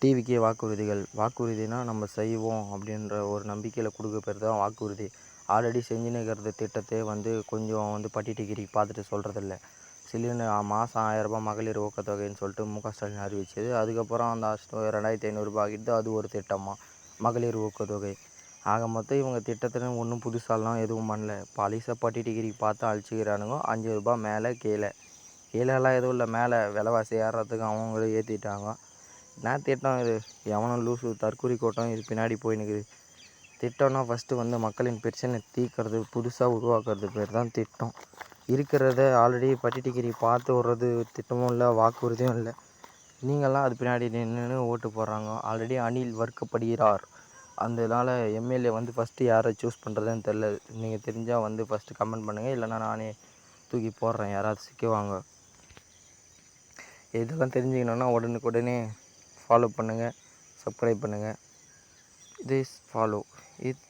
டிவிக்கே வாக்குறுதிகள். வாக்குறுதினா நம்ம செய்வோம் அப்படின்ற ஒரு நம்பிக்கையில் கொடுக்க பேர் தான் வாக்குறுதி. ஆல்ரெடி செஞ்சுன்னு இருக்கிற திட்டத்தையே வந்து கொஞ்சம் வந்து பட்டி டிகிரி பார்த்துட்டு சொல்கிறதில்ல. சிலிண்டர் மாதம் ரூ. 1000 மகளிர் ஊக்கத்தொகைன்னு சொல்லிட்டு ஸ்டாலின் அறிவிச்சது. அதுக்கப்புறம் அந்த 2500 ஆகிட்டு அது ஒரு திட்டமா மகளிர் ஊக்கத்தொகை. ஆக மொத்தம் இவங்க திட்டத்தில் ஒன்றும் புதுசாலாம் எதுவும் பண்ணல. பழிச பட்டி டிகிரி பார்த்து அழிச்சிக்கிறானுங்க. ரூ. 5 மேலே கீழே கீழெல்லாம் எதுவும் இல்லை, மேலே விலைவாசி ஏறுறதுக்கு அவங்களும் ஏற்றிட்டாங்க. என்ன திட்டம் இது? எவனும் லூசு தற்கூரி கூட்டம் இது பின்னாடி போயின்னுக்குது. திட்டம்னா ஃபஸ்ட்டு வந்து மக்களின் பிரச்சனை தீர்க்கறது, புதுசாக உருவாக்குறது பேர் தான் திட்டம். இருக்கிறத ஆல்ரெடி பட்டி டிகிரி பார்த்து விட்றது திட்டமும் இல்லை, வாக்குறுதியும் இல்லை. நீங்கள்லாம் அது பின்னாடி நின்று ஓட்டு போடுறாங்க. ஆல்ரெடி அணில் வறுக்கப்படுகிறார். அதனால் எம்எல்ஏ வந்து ஃபஸ்ட்டு யாரை சூஸ் பண்ணுறதுன்னு தெரில. நீங்கள் தெரிஞ்சால் வந்து ஃபஸ்ட்டு கமெண்ட் பண்ணுங்கள், இல்லைனா நானே தூக்கி போடுறேன். யாராவது சிக்குவாங்க. இதெல்லாம் தெரிஞ்சுக்கணுன்னா உடனுக்குடனே ஃபாலோ பண்ணுங்கள், சப்ஸ்கிரைப் பண்ணுங்கள். திஸ் ஃபாலோ இது